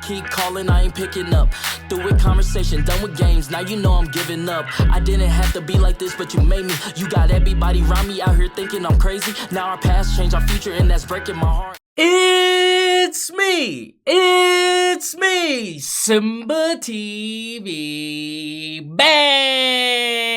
keep calling, I ain't picking up. Through with conversation, done with games, now you know I'm giving up. I didn't have to be like this, but you made me. You got everybody around me out here thinking I'm crazy. Now our past change our future, and that's breaking my heart. It's me, SimbaTv. Bang!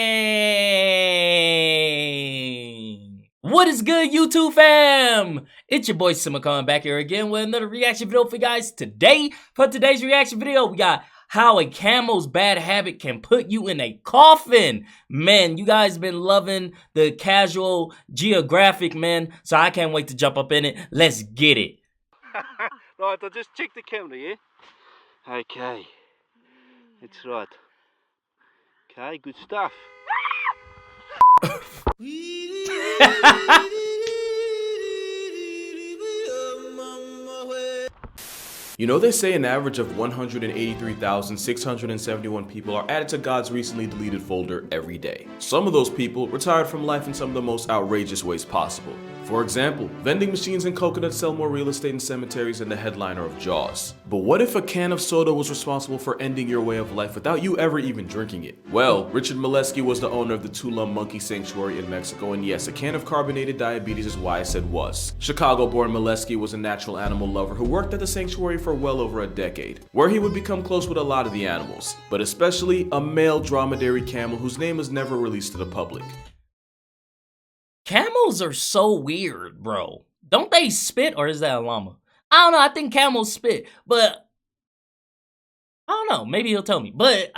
What is good, YouTube fam? It's your boy Simba coming back here again with another reaction video for you guys today. For today's reaction video, we got how a camel's bad habit can put you in a coffin. Man, you guys been loving the casual geographic, man, so I can't wait to jump up in it. Let's get it. Right, I'll just check the camera, yeah? Okay. That's right. Okay, good stuff. You know, they say an average of 183,671 people are added to God's recently deleted folder every day. Some of those people retired from life in some of the most outrageous ways possible. For example, vending machines and coconuts sell more real estate in cemeteries than the headliner of Jaws. But what if a can of soda was responsible for ending your way of life without you ever even drinking it? Well, Richard Molesky was the owner of the Tulum Monkey Sanctuary in Mexico, and yes, a can of carbonated diabetes is why I said was. Chicago-born Molesky was a natural animal lover who worked at the sanctuary for well over a decade, where he would become close with a lot of the animals, but especially a male dromedary camel whose name was never released to the public. Camels are so weird, bro. Don't they spit, or is that a llama? I don't know. I think camels spit, but I don't know. Maybe he'll tell me. But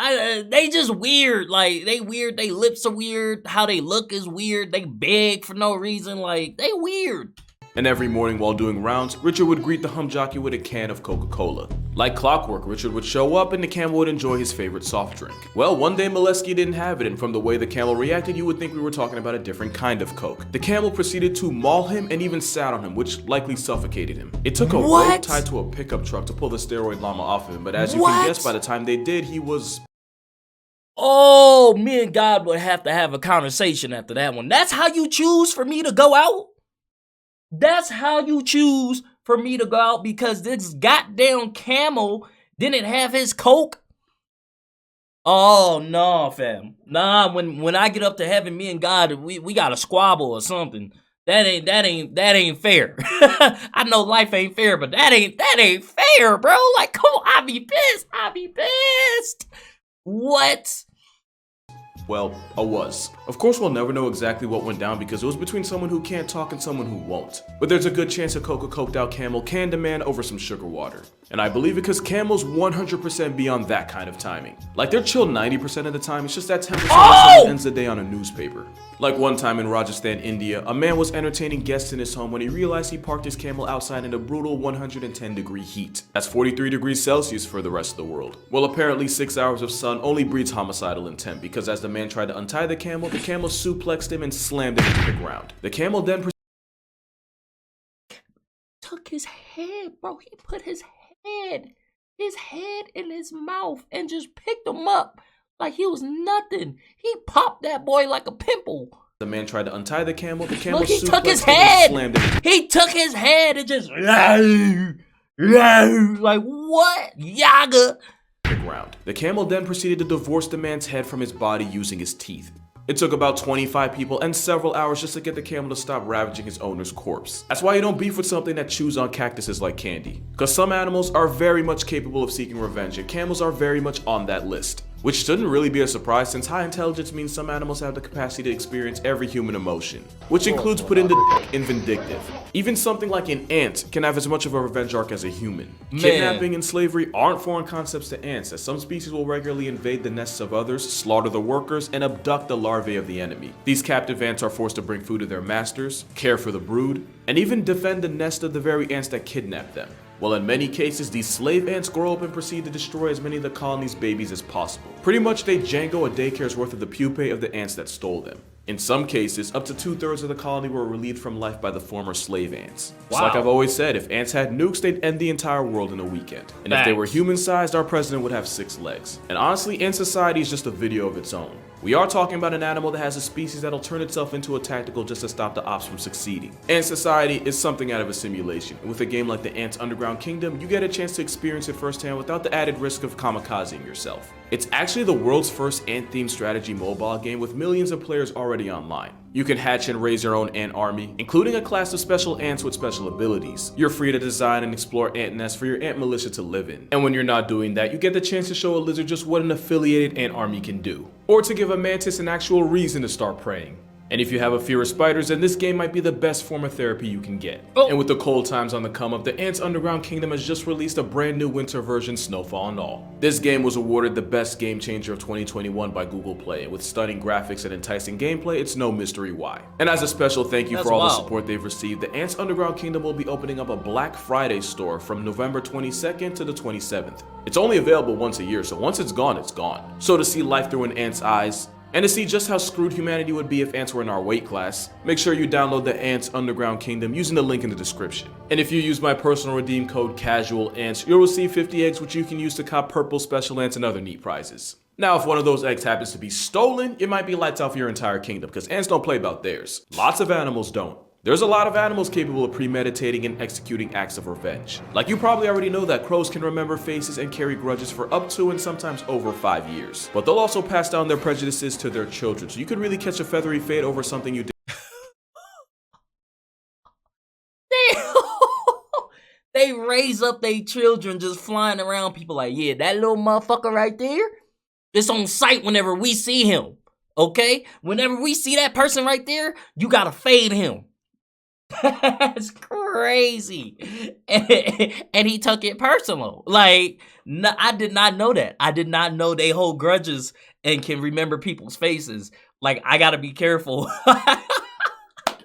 they just weird. Like, they weird. They lips are weird. How they look is weird. They beg for no reason. Like, they weird. And every morning while doing rounds, Richard would greet the hum jockey with a can of Coca-Cola. Like clockwork, Richard would show up and the camel would enjoy his favorite soft drink. Well, one day Molesky didn't have it, and from the way the camel reacted, you would think we were talking about a different kind of Coke. The camel proceeded to maul him and even sat on him, which likely suffocated him. It took a rope tied to a pickup truck to pull the steroid llama off of him, but as you can guess, by the time they did, he was... Oh, me and God would have to have a conversation after that one. That's how you choose for me to go out? That's how you choose for me to go out because this goddamn camel didn't have his Coke? Oh, no, fam. Nah, when I get up to heaven, me and God, we got a squabble or something. That ain't fair. I know life ain't fair, but that ain't fair, bro. Like, come on, I be pissed. What? Well, a was. Of course, we'll never know exactly what went down because it was between someone who can't talk and someone who won't. But there's a good chance a coked out camel can demand over some sugar water. And I believe it because camels 100% be on that kind of timing. Like, they're chill 90% of the time, it's just that 10% that ends the day on a newspaper. Like one time in Rajasthan, India, a man was entertaining guests in his home when he realized he parked his camel outside in a brutal 110-degree heat. That's 43 degrees Celsius for the rest of the world. Well, apparently 6 hours of sun only breeds homicidal intent because as the man tried to untie the camel suplexed him and slammed him into the ground. The camel then took his head, bro. He put his head in his mouth and just picked him up like he was nothing. He popped that boy like a pimple. The man tried to untie the camel. The camel look, he suplexed took his him head. And slammed him. He took his head and just like what? Yaga. Ground. The camel then proceeded to divorce the man's head from his body using his teeth. It took about 25 people and several hours just to get the camel to stop ravaging his owner's corpse. That's why you don't beef with something that chews on cactuses like candy. Because some animals are very much capable of seeking revenge, and camels are very much on that list. Which shouldn't really be a surprise since high intelligence means some animals have the capacity to experience every human emotion. Which includes putting the dick in vindictive. Even something like an ant can have as much of a revenge arc as a human. Kidnapping and slavery aren't foreign concepts to ants, as some species will regularly invade the nests of others, slaughter the workers, and abduct the larvae of the enemy. These captive ants are forced to bring food to their masters, care for the brood, and even defend the nest of the very ants that kidnap them. Well, in many cases, these slave ants grow up and proceed to destroy as many of the colony's babies as possible. Pretty much they Django a daycare's worth of the pupae of the ants that stole them. In some cases, up to 2/3 of the colony were relieved from life by the former slave ants. Wow. So like I've always said, if ants had nukes, they'd end the entire world in a weekend. And if they were human-sized, our president would have 6 legs. And honestly, ant society is just a video of its own. We are talking about an animal that has a species that'll turn itself into a tactical just to stop the ops from succeeding. Ant society is something out of a simulation, and with a game like the Ants Underground Kingdom, you get a chance to experience it firsthand without the added risk of kamikazing yourself. It's actually the world's first ant-themed strategy mobile game with millions of players already online. You can hatch and raise your own ant army, including a class of special ants with special abilities. You're free to design and explore ant nests for your ant militia to live in. And when you're not doing that, you get the chance to show a lizard just what an affiliated ant army can do. Or to give a mantis an actual reason to start praying. And if you have a fear of spiders, then this game might be the best form of therapy you can get. And with the cold times on the come up, the Ants Underground Kingdom has just released a brand new winter version, Snowfall and all. This game was awarded the best game changer of 2021 by Google Play, and with stunning graphics and enticing gameplay, it's no mystery why. And as a special thank you for all the support they've received, the Ants Underground Kingdom will be opening up a Black Friday store from November 22nd to the 27th. It's only available once a year, so once it's gone, it's gone. So to see life through an ant's eyes, and to see just how screwed humanity would be if ants were in our weight class, make sure you download the Ants Underground Kingdom using the link in the description. And if you use my personal redeem code CASUALANTS, you'll receive 50 eggs which you can use to cop purple special ants and other neat prizes. Now, if one of those eggs happens to be stolen, it might be lights out for your entire kingdom, because ants don't play about theirs. Lots of animals don't. There's a lot of animals capable of premeditating and executing acts of revenge. Like you probably already know that crows can remember faces and carry grudges for up to and sometimes over 5 years. But they'll also pass down their prejudices to their children, so you could really catch a feathery fate over something you did. They raise up their children just flying around people like, yeah, that little motherfucker right there, it's on sight whenever we see him, okay? Whenever we see that person right there, you gotta fade him. That's crazy. And he took it personal. Like, no, I did not know that. I did not know they hold grudges and can remember people's faces. Like, I gotta be careful.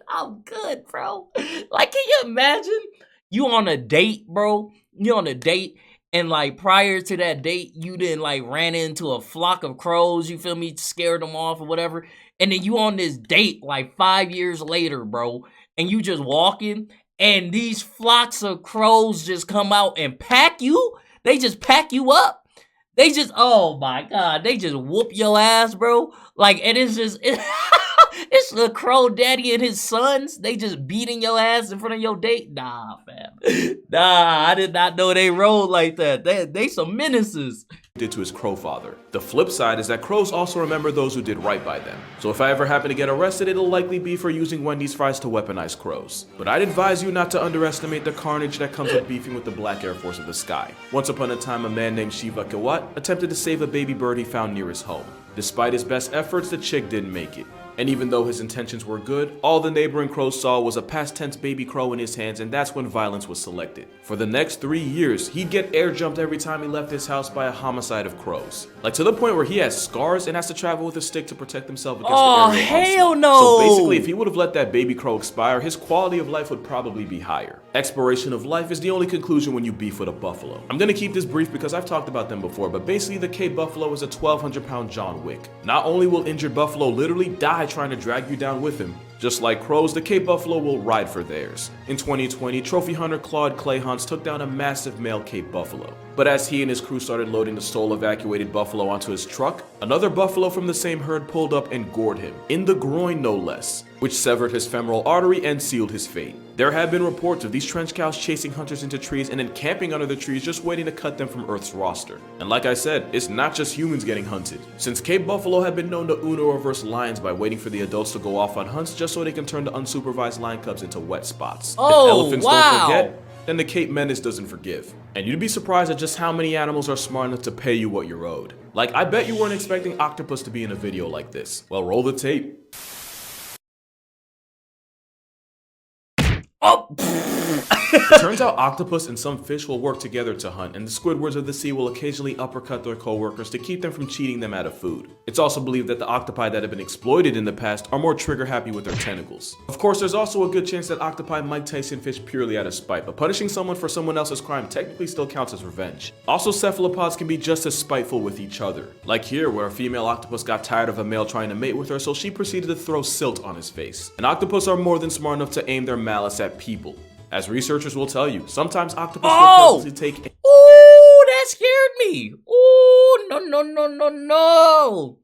I'm good, bro. Like, can you imagine? You on a date, bro. You on a date, and like prior to that date, you didn't like ran into a flock of crows, you feel me? Scared them off or whatever. And then you on this date like 5 years later, bro. And you just walking, and these flocks of crows just come out and pack you. They just pack you up. They just, oh my God, they just whoop your ass, bro. Like, and it's just, it's the crow daddy and his sons. They just beating your ass in front of your date. Nah, fam. Nah, I did not know they rolled like that. They some menaces. Did to his crow father. The flip side is that crows also remember those who did right by them. So if I ever happen to get arrested, it'll likely be for using Wendy's fries to weaponize crows. But I'd advise you not to underestimate the carnage that comes with beefing with the Black Air Force of the sky. Once upon a time, a man named Shiva Kawat attempted to save a baby bird he found near his home. Despite his best efforts, the chick didn't make it. And even though his intentions were good, all the neighboring crows saw was a past tense baby crow in his hands, and that's when violence was selected. For the next 3 years, he'd get air jumped every time he left his house by a homicide of crows. Like to the point where he has scars and has to travel with a stick to protect himself against the aerial onslaught. Hell no! So basically, if he would have let that baby crow expire, his quality of life would probably be higher. Expiration of life is the only conclusion when you beef with a buffalo. I'm gonna keep this brief because I've talked about them before, but basically the Cape Buffalo is a 1,200-pound John Wick. Not only will injured buffalo literally die trying to drag you down with him, just like crows, the Cape Buffalo will ride for theirs. In 2020, trophy hunter Claude Clayhans took down a massive male Cape Buffalo. But as he and his crew started loading the stole-evacuated buffalo onto his truck, another buffalo from the same herd pulled up and gored him, in the groin no less, which severed his femoral artery and sealed his fate. There have been reports of these trench cows chasing hunters into trees and then camping under the trees just waiting to cut them from Earth's roster. And like I said, it's not just humans getting hunted. Since Cape Buffalo have been known to Uno reverse lions by waiting for the adults to go off on hunts just so they can turn the unsupervised lion cubs into wet spots. Oh, if elephants wow. don't forget, then the Cape Menace doesn't forgive. And you'd be surprised at just how many animals are smart enough to pay you what you're owed. Like, I bet you weren't expecting Octopus to be in a video like this. Well, roll the tape. Oh! It turns out Octopus and some fish will work together to hunt, and the Squidwards of the sea will occasionally uppercut their co-workers to keep them from cheating them out of food. It's also believed that the octopi that have been exploited in the past are more trigger happy with their tentacles. Of course, there's also a good chance that octopi might Tyson fish purely out of spite, but punishing someone for someone else's crime technically still counts as revenge. Also, cephalopods can be just as spiteful with each other. Like here, where a female octopus got tired of a male trying to mate with her, so she proceeded to throw silt on his face. And octopus are more than smart enough to aim their malice at people. As researchers will tell you, sometimes octopus will purposely take— Ooh, that scared me. Ooh, no.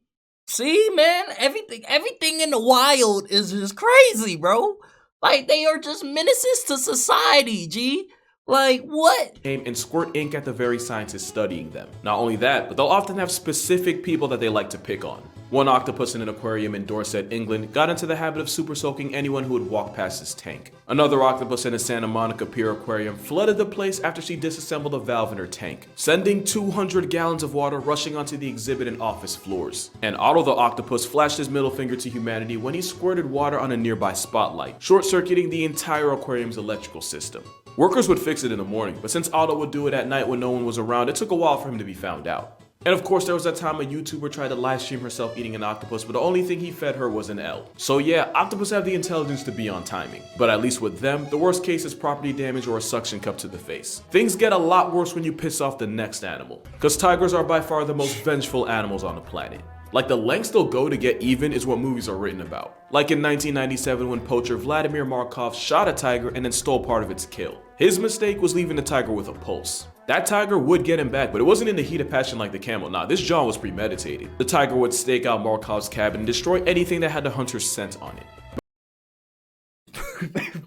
See, man, everything in the wild is just crazy, bro. Like, they are just menaces to society, G. Like, what? And squirt ink at the very scientists studying them. Not only that, but they'll often have specific people that they like to pick on. One octopus in an aquarium in Dorset, England, got into the habit of super soaking anyone who would walk past his tank. Another octopus in a Santa Monica Pier aquarium flooded the place after she disassembled a valve in her tank, sending 200 gallons of water rushing onto the exhibit and office floors. And Otto the octopus flashed his middle finger to humanity when he squirted water on a nearby spotlight, short-circuiting the entire aquarium's electrical system. Workers would fix it in the morning, but since Otto would do it at night when no one was around, it took a while for him to be found out. And of course, there was that time a YouTuber tried to live stream herself eating an octopus, but the only thing he fed her was an L. So yeah, octopus have the intelligence to be on timing. But at least with them, the worst case is property damage or a suction cup to the face. Things get a lot worse when you piss off the next animal, because tigers are by far the most vengeful animals on the planet. Like, the lengths they'll go to get even is what movies are written about. Like in 1997 when poacher Vladimir Markov shot a tiger and then stole part of its kill. His mistake was leaving the tiger with a pulse. That tiger would get him back, but it wasn't in the heat of passion like the camel. Nah, this John was premeditated. The tiger would stake out Markov's cabin and destroy anything that had the hunter's scent on it.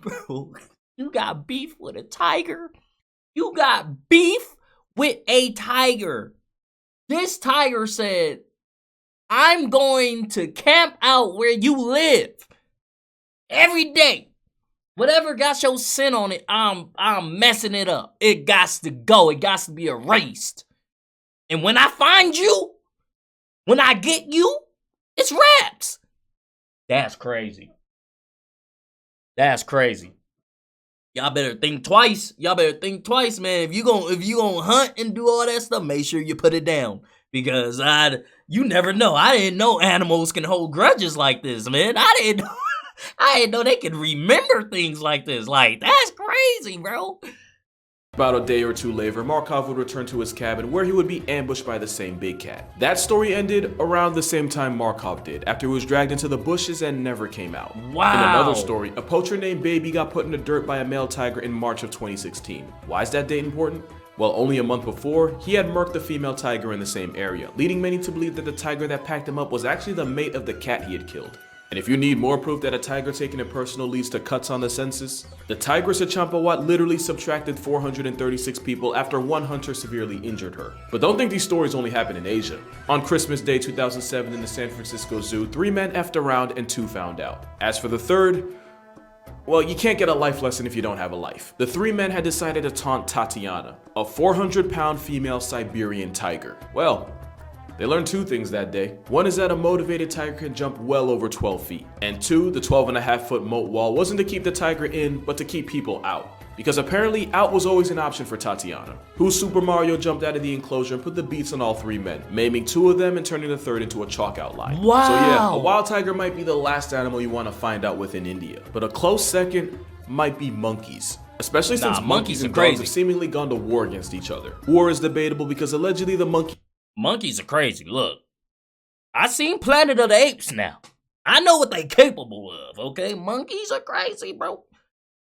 Bro, you got beef with a tiger? You got beef with a tiger. This tiger said, I'm going to camp out where you live every day. Whatever got your scent on it, I'm messing it up. It gots to go. It gots to be erased. And when I find you, when I get you, it's wraps. That's crazy. That's crazy. Y'all better think twice. Y'all better think twice, man. If you gonna hunt and do all that stuff, make sure you put it down. Because you never know. I didn't know animals can hold grudges like this, man. I didn't know they could remember things like this. Like, that's crazy, bro. About a day or two later, Markov would return to his cabin where he would be ambushed by the same big cat. That story ended around the same time Markov did, after he was dragged into the bushes and never came out. Wow. In another story, a poacher named Baby got put in the dirt by a male tiger in March of 2016. Why is that date important? Well, only a month before, he had murked a female tiger in the same area, leading many to believe that the tiger that packed him up was actually the mate of the cat he had killed. And if you need more proof that a tiger taking it personal leads to cuts on the census, the Tigress of Champawat literally subtracted 436 people after one hunter severely injured her. But don't think these stories only happen in Asia. On Christmas Day 2007 in the San Francisco Zoo, 3 men effed around and 2 found out. As for the third, well, you can't get a life lesson if you don't have a life. The 3 men had decided to taunt Tatiana, a 400-pound female Siberian tiger. Well, they learned 2 things that day. One is that a motivated tiger can jump well over 12 feet. And 2, the 12.5-foot moat wall wasn't to keep the tiger in, but to keep people out. Because apparently out was always an option for Tatiana, who Super Mario jumped out of the enclosure and put the beats on all 3 men, maiming 2 of them and turning the 3rd into a chalk outline. Wow. So yeah, a wild tiger might be the last animal you want to find out with in India, but a close second might be monkeys. Especially since monkeys and dogs have seemingly gone to war against each other. War is debatable because allegedly the monkeys are crazy. Look, I seen Planet of the Apes now. I know what they capable of, okay? Monkeys are crazy, bro.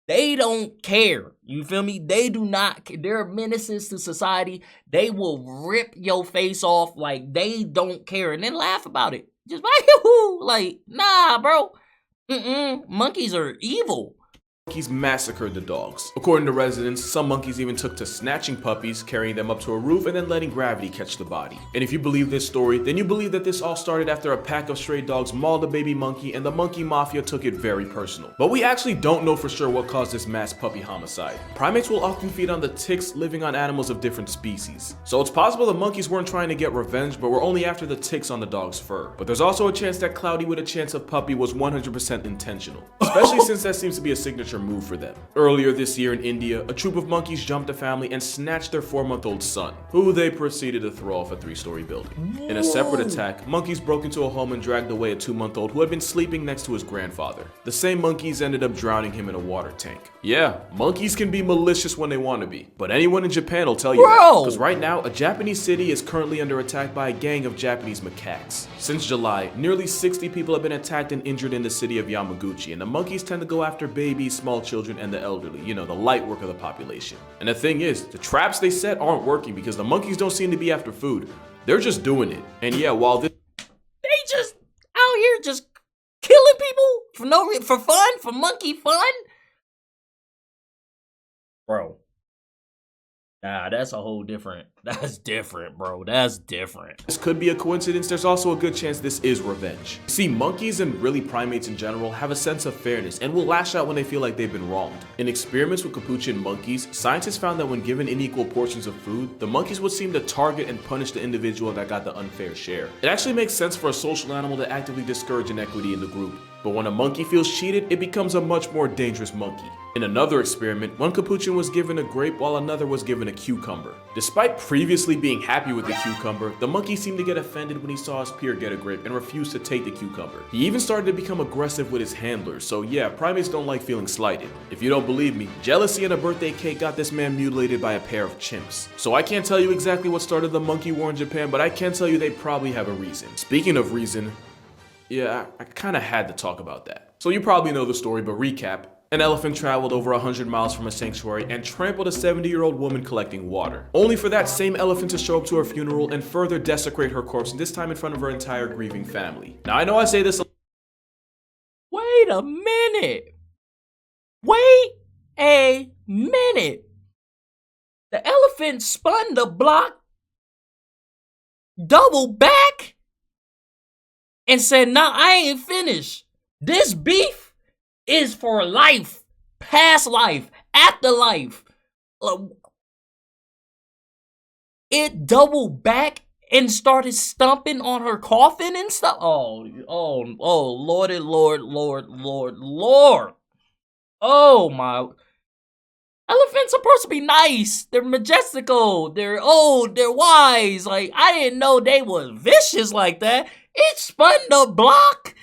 They don't care. You feel me? They do not care. They're menaces to society. They will rip your face off like they don't care and then laugh about it. Just like, nah, bro. Monkeys are evil. Monkeys massacred the dogs. According to residents, some monkeys even took to snatching puppies, carrying them up to a roof, and then letting gravity catch the body. And if you believe this story, then you believe that this all started after a pack of stray dogs mauled a baby monkey and the monkey mafia took it very personal. But we actually don't know for sure what caused this mass puppy homicide. Primates will often feed on the ticks living on animals of different species. So it's possible the monkeys weren't trying to get revenge, but were only after the ticks on the dog's fur. But there's also a chance that Cloudy with a Chance of Puppy was 100% intentional, especially since that seems to be a signature move for them. Earlier this year in India, a troop of monkeys jumped a family and snatched their 4-month-old son, who they proceeded to throw off a 3-story building. In a separate attack, monkeys broke into a home and dragged away a 2-month-old who had been sleeping next to his grandfather. The same monkeys ended up drowning him in a water tank. Yeah, monkeys can be malicious when they want to be, but anyone in Japan will tell you that. Because right now, a Japanese city is currently under attack by a gang of Japanese macaques. Since July, nearly 60 people have been attacked and injured in the city of Yamaguchi, and the monkeys tend to go after babies, small children, and the elderly, you know, the light work of the population. And the thing is, the traps they set aren't working because the monkeys don't seem to be after food. They're just doing it. And yeah, while this no reason, for fun, for monkey fun, bro. Nah, that's a whole different. That's different, bro. That's different. This could be a coincidence. There's also a good chance this is revenge. See, monkeys and really primates in general have a sense of fairness and will lash out when they feel like they've been wronged. In experiments with capuchin monkeys, scientists found that when given unequal portions of food, the monkeys would seem to target and punish the individual that got the unfair share. It actually makes sense for a social animal to actively discourage inequity in the group. But when a monkey feels cheated, it becomes a much more dangerous monkey. In another experiment, one capuchin was given a grape while another was given a cucumber. Despite previously being happy with the cucumber, the monkey seemed to get offended when he saw his peer get a grape and refused to take the cucumber. He even started to become aggressive with his handlers, so yeah, primates don't like feeling slighted. If you don't believe me, jealousy and a birthday cake got this man mutilated by a pair of chimps. So I can't tell you exactly what started the monkey war in Japan, but I can tell you they probably have a reason. Speaking of reason, yeah, I kinda had to talk about that. So you probably know the story, but recap. An elephant traveled over 100 miles from a sanctuary and trampled a 70-year-old woman collecting water, only for that same elephant to show up to her funeral and further desecrate her corpse, and this time in front of her entire grieving family. Now I know I say this. Wait a minute. Wait a minute. The elephant spun the block, double back, and said, nah, I ain't finished. This beef is for life, past life, afterlife. It doubled back and started stomping on her coffin and stuff. Oh, Lordy, Lord. Oh my. Elephants are supposed to be nice. They're majestical. They're old. They're wise. Like, I didn't know they was vicious like that. It spun the block.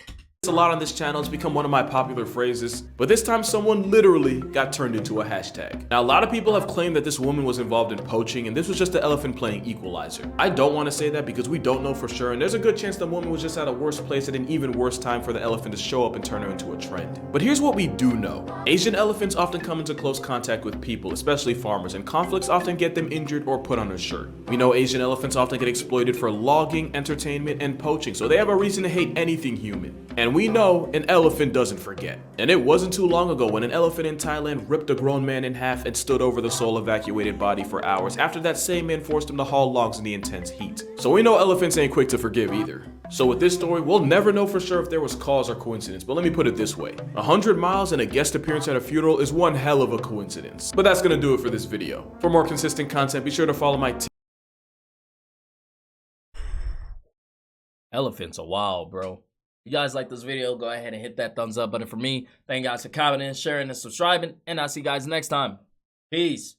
A lot on this channel. It's become one of my popular phrases, but this time someone literally got turned into a hashtag. Now a lot of people have claimed that this woman was involved in poaching and this was just the elephant playing equalizer. I don't want to say that because we don't know for sure, and there's a good chance the woman was just at a worse place at an even worse time for the elephant to show up and turn her into a trend. But here's what we do know. Asian elephants often come into close contact with people, especially farmers, and conflicts often get them injured or put on a shirt. We know Asian elephants often get exploited for logging, entertainment, and poaching, so they have a reason to hate anything human. And we know an elephant doesn't forget. And it wasn't too long ago when an elephant in Thailand ripped a grown man in half and stood over the soul evacuated body for hours after that same man forced him to haul logs in the intense heat. So we know elephants ain't quick to forgive either. So with this story, we'll never know for sure if there was cause or coincidence, but let me put it this way. 100 miles and a guest appearance at a funeral is one hell of a coincidence. But that's gonna do it for this video. For more consistent content, be sure to follow my Elephants are wild, bro. If you guys like this video, go ahead and hit that thumbs up button for me. Thank you guys for commenting, sharing, and subscribing, and I'll see you guys next time. Peace.